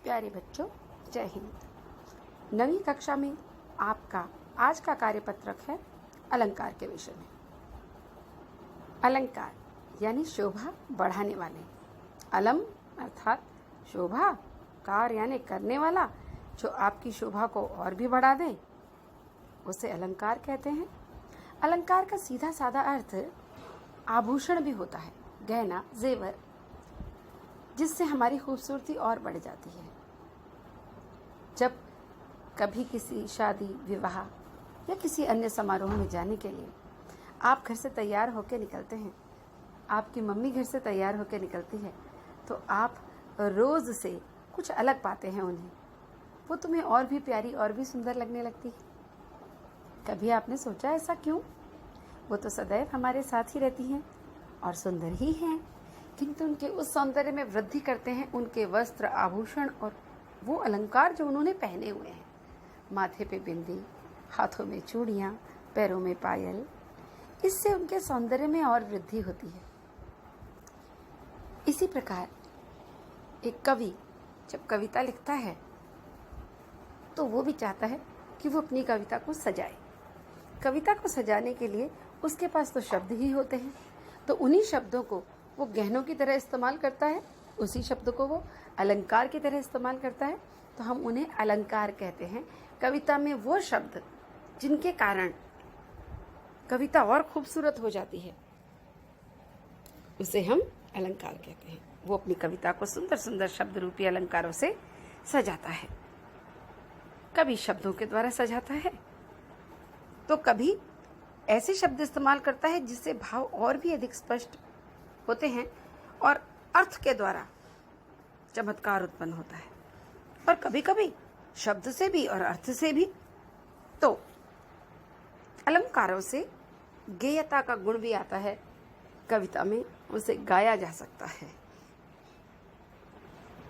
प्यारे बच्चों, जय हिंद। नवीं कक्षा में आपका आज का कार्यपत्रक है अलंकार के विषय में। अलंकार यानी शोभा बढ़ाने वाले। अलम अर्थात शोभा, कार यानी करने वाला, जो आपकी शोभा को और भी बढ़ा दे उसे अलंकार कहते हैं। अलंकार का सीधा साधा अर्थ आभूषण भी होता है, गहना, जेवर, जिससे हमारी खूबसूरती और बढ़ जाती है। जब कभी किसी शादी, विवाह या किसी अन्य समारोह में जाने के लिए आप घर से तैयार होकर निकलते हैं, आपकी मम्मी घर से तैयार होकर निकलती है, तो आप रोज़ से कुछ अलग पाते हैं उन्हें। वो तुम्हें और भी प्यारी और भी सुंदर लगने लगती है। कभी आपने सोचा ऐसा क्यों? वो तो सदैव हमारे साथ ही रहती हैं और सुंदर ही हैं, किंतु उनके उस सौंदर्य में वृद्धि करते हैं उनके वस्त्र, आभूषण और वो अलंकार जो उन्होंने पहने हुए हैं। माथे पे बिंदी, हाथों में चूड़ियाँ, पैरों में पायल, इससे उनके सौंदर्य में और वृद्धि होती है। इसी प्रकार एक कवि जब कविता लिखता है तो वो भी चाहता है कि वो अपनी कविता को सजाए। कविता को सजाने के लिए उसके पास तो शब्द ही होते हैं, तो उन्हीं शब्दों को वो गहनों की तरह इस्तेमाल करता है, उसी शब्द को वो अलंकार की तरह इस्तेमाल करता है, तो हम उन्हें अलंकार कहते हैं। कविता में वो शब्द जिनके कारण कविता और खूबसूरत हो जाती है, उसे हम अलंकार कहते हैं। वो अपनी कविता को सुंदर सुंदर शब्द रूपी अलंकारों से सजाता है। कभी शब्दों के द्वारा सजाता है तो कभी ऐसे शब्द इस्तेमाल करता है जिससे भाव और भी अधिक स्पष्ट होते हैं और अर्थ के द्वारा चमत्कार उत्पन्न होता है, और कभी कभी शब्द से भी और अर्थ से भी। तो अलंकारों से गेयता का गुण भी आता है कविता में, उसे गाया जा सकता है।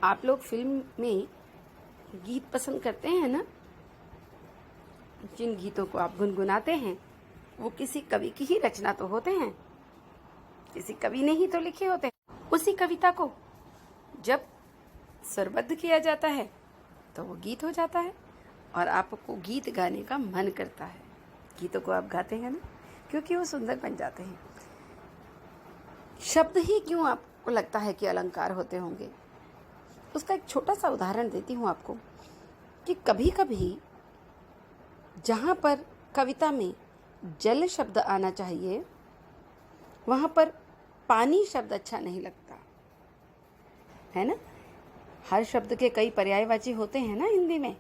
आप लोग फिल्म में गीत पसंद करते हैं ना? जिन गीतों को आप गुनगुनाते हैं वो किसी कवि की ही रचना तो होते हैं, किसी कवि ने ही तो लिखे होते हैं। उसी कविता को जब स्वरबद्ध किया जाता है तो वो गीत हो जाता है और आपको गीत गाने का मन करता है। गीतों को आप गाते हैं ना, क्योंकि वो सुंदर बन जाते हैं। शब्द ही क्यों आपको लगता है कि अलंकार होते होंगे? उसका एक छोटा सा उदाहरण देती हूँ आपको कि कभी कभी जहाँ पर कविता में जल शब्द आना चाहिए वहाँ पर पानी शब्द अच्छा नहीं लगता है ना। हर शब्द के कई पर्यायवाची होते हैं ना हिंदी में,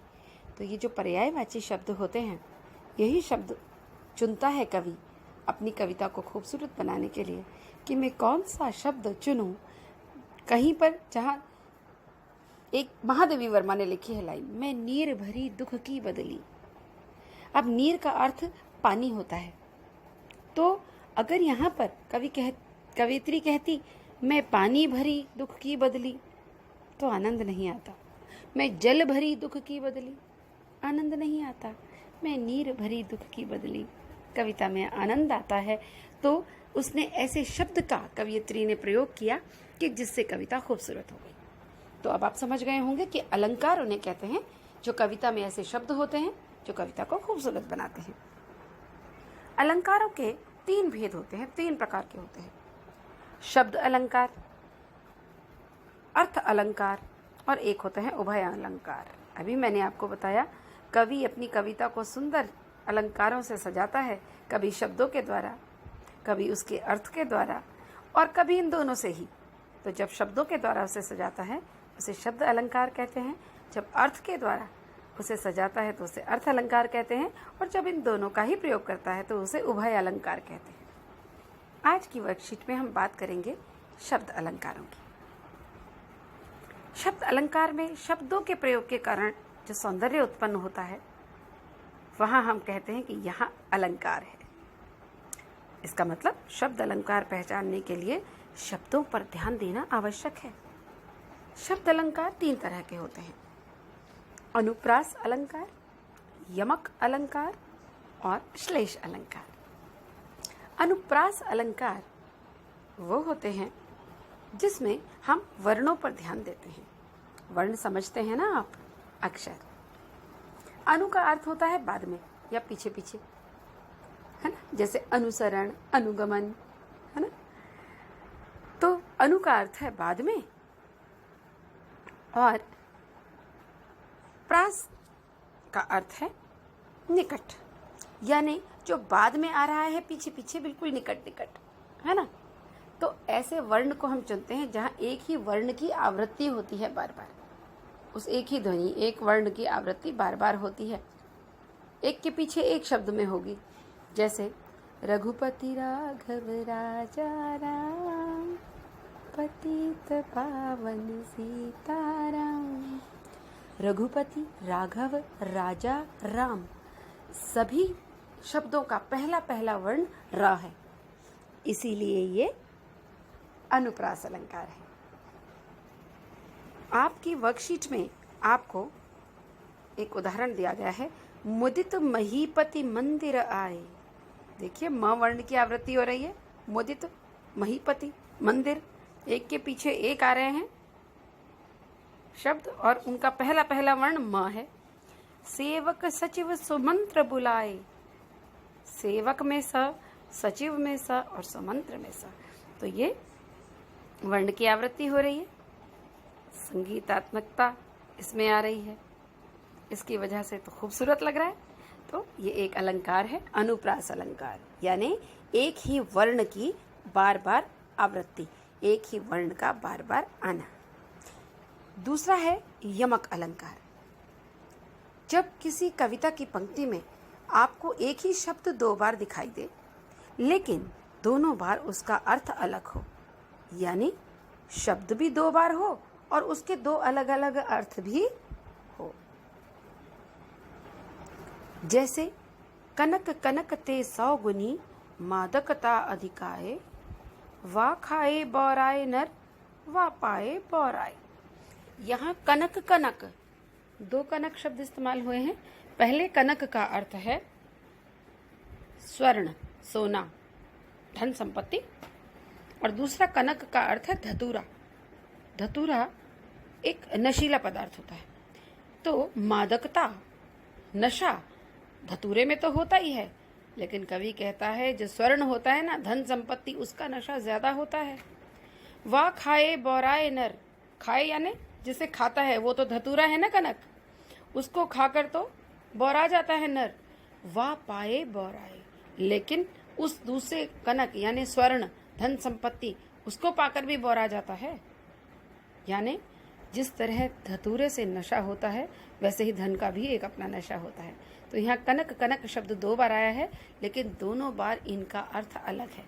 तो ये जो पर्यायवाची शब्द होते हैं, यही शब्द चुनता है कवि अपनी कविता को खूबसूरत बनाने के लिए कि मैं कौन सा शब्द चुनूं। कहीं पर जहाँ एक महादेवी वर्मा ने लिखी है लाइन, मैं नीर भरी दुख की बदली। अब नीर का अर्थ पानी होता है, तो अगर यहाँ पर कवियत्री कहती मैं पानी भरी दुख की बदली, तो आनंद नहीं आता। मैं जल भरी दुख की बदली, आनंद नहीं आता। मैं नीर भरी दुख की बदली, कविता में आनंद आता है। तो उसने ऐसे शब्द का कवियत्री ने प्रयोग किया कि जिससे कविता खूबसूरत हो गई। तो अब आप समझ गए होंगे कि अलंकार उन्हें कहते हैं जो कविता में ऐसे शब्द होते हैं जो कविता को खूबसूरत बनाते हैं। अलंकारों के 3 भेद होते हैं, 3 प्रकार के होते हैं। शब्द अलंकार, अर्थ अलंकार और एक होता है उभय अलंकार। अभी मैंने आपको बताया कवि अपनी कविता को सुंदर अलंकारों से सजाता है, कभी शब्दों के द्वारा, कभी उसके अर्थ के द्वारा और कभी इन दोनों से ही। तो जब शब्दों के द्वारा उसे सजाता है उसे शब्द अलंकार कहते हैं, जब अर्थ के द्वारा उसे सजाता है तो उसे अर्थ अलंकार कहते हैं, और जब इन दोनों का ही प्रयोग करता है तो उसे उभय अलंकार कहते हैं। आज की वर्कशीट में हम बात करेंगे शब्द अलंकारों की। शब्द अलंकार में शब्दों के प्रयोग के कारण जो सौंदर्य उत्पन्न होता है वहाँ हम कहते हैं कि यहाँ अलंकार है। इसका मतलब शब्द अलंकार पहचानने के लिए शब्दों पर ध्यान देना आवश्यक है। शब्द अलंकार 3 तरह के होते हैं, अनुप्रास अलंकार, यमक अलंकार और श्लेष अलंकार। अनुप्रास अलंकार वो होते हैं जिसमें हम वर्णों पर ध्यान देते हैं। वर्ण समझते हैं ना आप, अक्षर। अनु का अर्थ होता है बाद में या पीछे पीछे, है ना, जैसे अनुसरण, अनुगमन, है ना। तो अनु का अर्थ है बाद में, और प्रास का अर्थ है निकट, यानी जो बाद में आ रहा है, पीछे पीछे, बिल्कुल निकट निकट, है ना। तो ऐसे वर्ण को हम चुनते हैं जहाँ एक ही वर्ण की आवृत्ति होती है बार बार, उस एक ही ध्वनि, एक वर्ण की आवृत्ति बार बार होती है, एक के पीछे एक शब्द में होगी। जैसे रघुपति राघव राजा राम, पतित पावन सीताराम। रघुपति, राघव, राजा, राम, सभी शब्दों का पहला पहला वर्ण र है, इसीलिए ये अनुप्रास अलंकार है। आपकी वर्कशीट में आपको एक उदाहरण दिया गया है, मुदित महीपति मंदिर आए। देखिए, म वर्ण की आवृत्ति हो रही है, मुदित, महीपति, मंदिर, एक के पीछे एक आ रहे हैं शब्द, और उनका पहला पहला वर्ण म है। सेवक सचिव सुमंत्र बुलाए, सेवक में स, सचिव में स और सुमंत्र में स, तो ये वर्ण की आवृत्ति हो रही है, संगीतात्मकता इसमें आ रही है, इसकी वजह से तो खूबसूरत लग रहा है। तो ये एक अलंकार है, अनुप्रास अलंकार, यानी एक ही वर्ण की बार बार आवृत्ति, एक ही वर्ण का बार बार आना। दूसरा है यमक अलंकार। जब किसी कविता की पंक्ति में आपको एक ही शब्द दो बार दिखाई दे, लेकिन दोनों बार उसका अर्थ अलग हो, यानी शब्द भी दो बार हो और उसके दो अलग अलग अर्थ भी हो। जैसे कनक कनक ते 100 गुनी, मादकता अधिकाए, वा खाए बौराए नर, वा पाए बौराए। यहाँ कनक कनक, दो कनक शब्द इस्तेमाल हुए हैं। पहले कनक का अर्थ है स्वर्ण, सोना, धन संपत्ति, और दूसरा कनक का अर्थ है धतूरा। धतूरा एक नशीला पदार्थ होता है। तो मादकता, नशा धतूरे में तो होता ही है, लेकिन कवि कहता है जो स्वर्ण होता है ना, धन संपत्ति, उसका नशा ज्यादा होता है। वाह खाए बौराए नर, खाए यानी जिसे खाता है, वो तो धतूरा है ना कनक, उसको खाकर तो बौरा जाता है नर। वाह पाए बौराए, लेकिन उस दूसरे कनक यानी स्वर्ण, धन संपत्ति, उसको पाकर भी बौरा जाता है। यानी जिस तरह धतूरे से नशा होता है, वैसे ही धन का भी एक अपना नशा होता है। तो यहाँ कनक कनक शब्द दो बार आया है, लेकिन दोनों बार इनका अर्थ अलग है।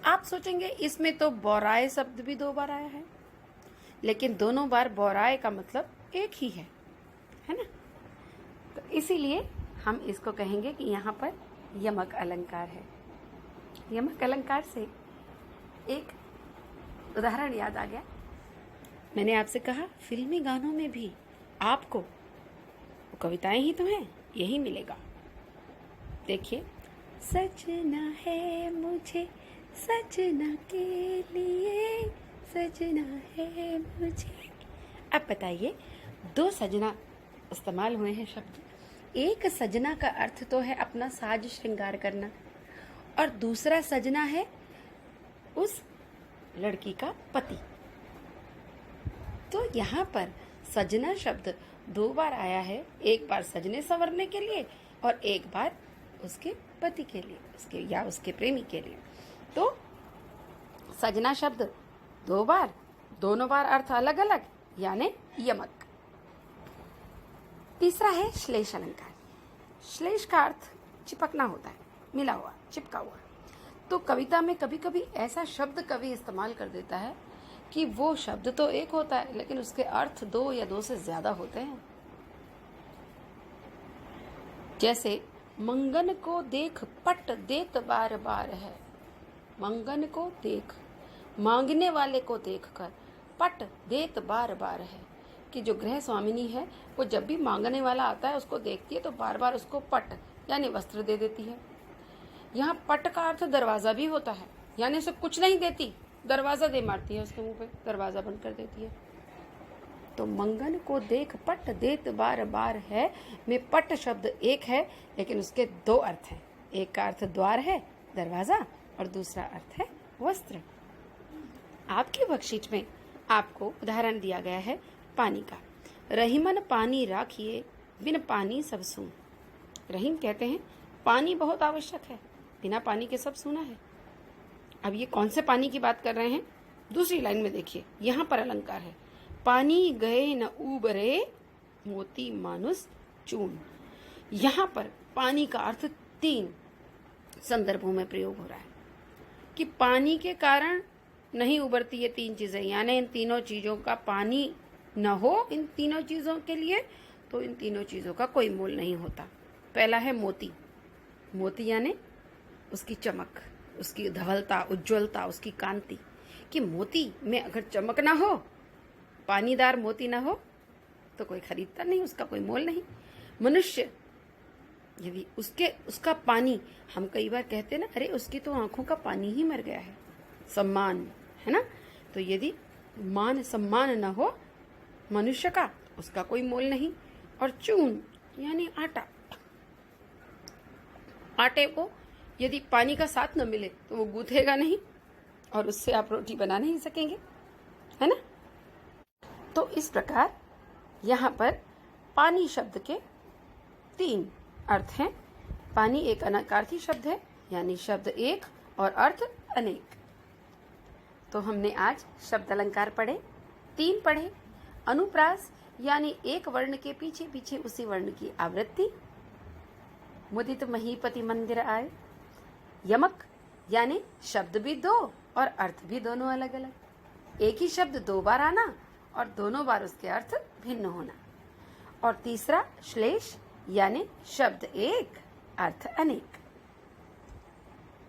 आप सोचेंगे इसमें तो बौराए शब्द भी दो बार आया है, लेकिन दोनों बार बौराए का मतलब एक ही है ना। तो इसीलिए हम इसको कहेंगे कि यहाँ पर यमक अलंकार है। यमक अलंकार से एक उदाहरण याद आ गया। मैंने आपसे कहा फिल्मी गानों में भी आपको वो कविताएं ही तो हैं, यही मिलेगा। देखिए, सजना है मुझे सजना के लिए, सजना है मुझे। अब बताइए, दो सजना इस्तेमाल हुए हैं शब्द। एक सजना का अर्थ तो है अपना साज श्रृंगार करना, और दूसरा सजना है उस लड़की का पति। तो यहाँ पर सजना शब्द दो बार आया है, एक बार सजने संवरने के लिए और एक बार उसके पति के लिए, उसके या उसके प्रेमी के लिए। तो सजना शब्द दो बार, दोनों बार अर्थ अलग अलग, यानी यमक। तीसरा है श्लेष अलंकार। श्लेष का अर्थ चिपकना होता है, मिला हुआ, चिपका हुआ। तो कविता में कभी कभी ऐसा शब्द कवि इस्तेमाल कर देता है कि वो शब्द तो एक होता है, लेकिन उसके अर्थ दो या दो से ज्यादा होते हैं। जैसे मंगन को देख पट देत बार बार है। मंगन को देख, मांगने वाले को देखकर, पट देत बार बार है, कि जो गृह स्वामिनी है वो जब भी मांगने वाला आता है उसको देखती है तो बार बार उसको पट यानी वस्त्र दे देती है। यहाँ पट का अर्थ दरवाजा भी होता है, यानी उसे कुछ नहीं देती, दरवाजा दे मारती है उसके मुंह पे, दरवाजा बंद कर देती है। तो मंगन को देख पट देत बार बार है। में पट शब्द एक है लेकिन उसके दो अर्थ हैं। एक का अर्थ द्वार है, दरवाजा, और दूसरा अर्थ है वस्त्र। आपकी वर्कशीट में आपको उदाहरण दिया गया है पानी का। रहीमन पानी राखिए, बिन पानी सब सून। रहीम कहते हैं पानी बहुत आवश्यक है, बिना पानी के सब सूना है। अब ये कौन से पानी की बात कर रहे हैं? दूसरी लाइन में देखिए, यहाँ पर अलंकार है, पानी गए न उबरे, मोती मानुस चून। यहाँ पर पानी का अर्थ 3 संदर्भों में प्रयोग हो रहा है कि पानी के कारण नहीं उबरती ये 3 चीजें, यानी इन तीनों चीजों का पानी न हो, इन तीनों चीजों के लिए, तो इन तीनों चीजों का कोई मोल नहीं होता। पहला है मोती। मोती यानी उसकी चमक, उसकी धवलता, उज्ज्वलता, उसकी कांति। कि मोती में अगर चमक ना हो, पानीदार मोती ना हो, तो कोई खरीदता नहीं, उसका कोई मोल नहीं। मनुष्य यदि उसका पानी, हम कई बार कहते हैं ना, अरे उसकी तो आंखों का पानी ही मर गया है, सम्मान है ना। तो यदि मान सम्मान न हो मनुष्य का, उसका कोई मोल नहीं। और चून यानी आटा। आटे को यदि पानी का साथ न मिले तो वो गूंथेगा नहीं और उससे आप रोटी बना नहीं सकेंगे, है ना। तो इस प्रकार यहाँ पर पानी शब्द के 3 अर्थ हैं। पानी एक अनकार्थी शब्द है, यानी शब्द एक और अर्थ अनेक। तो हमने आज शब्द अलंकार पढ़े, 3 पढ़े। अनुप्रास यानी एक वर्ण के पीछे पीछे उसी वर्ण की आवृत्ति। मुदित महीपति मंदिर आए। यमक यानी शब्द भी 2 और अर्थ भी दोनों अलग अलग। एक ही शब्द 2 बार आना और दोनों बार उसके अर्थ भिन्न होना। और तीसरा श्लेष यानी शब्द एक, अर्थ अनेक।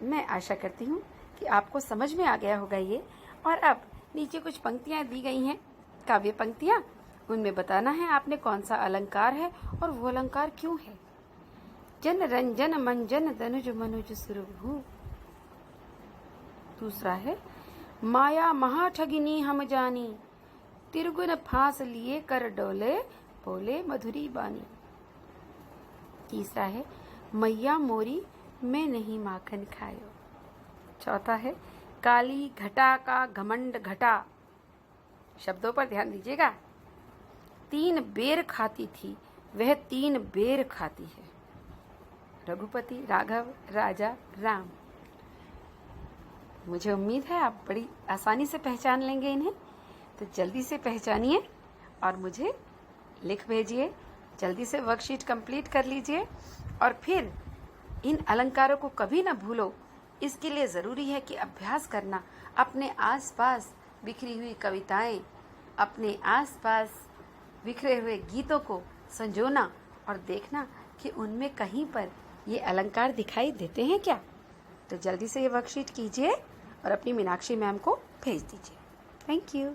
मैं आशा करती हूँ कि आपको समझ में आ गया होगा ये। और अब नीचे कुछ पंक्तियां दी गई हैं, काव्य पंक्तियां, उनमें बताना है आपने कौन सा अलंकार है और वो अलंकार क्यों है। जन रंजन मंजन तनुज मनुज सुरभु। दूसरा है माया महाठगिनी हम जानी, तिरगुन फांस लिए कर डोले, बोले मधुरी बानी। तीसरा है मैया मोरी मैं नहीं माखन खायो। चौथा है काली घटा का घमंड घटा। शब्दों पर ध्यान दीजिएगा। 3 बेर खाती थी, वह 3 बेर खाती है। रघुपति, राघव, राजा, राम। मुझे उम्मीद है आप बड़ी आसानी से पहचान लेंगे इन्हें। तो जल्दी से पहचानिए और मुझे लिख भेजिए। जल्दी से वर्कशीट कंप्लीट कर लीजिए और फिर इन अलंकारों को कभी ना भूलो। इसके लिए ज़रूरी है कि अभ्यास करना। अपने आसपास बिखरी हुई कविताएं, अपने आसपास बिखरे हुए गीतों को संजोना और देखना कि उनमें कहीं पर ये अलंकार दिखाई देते हैं क्या। तो जल्दी से ये वर्कशीट कीजिए और अपनी मीनाक्षी मैम को भेज दीजिए। Thank you.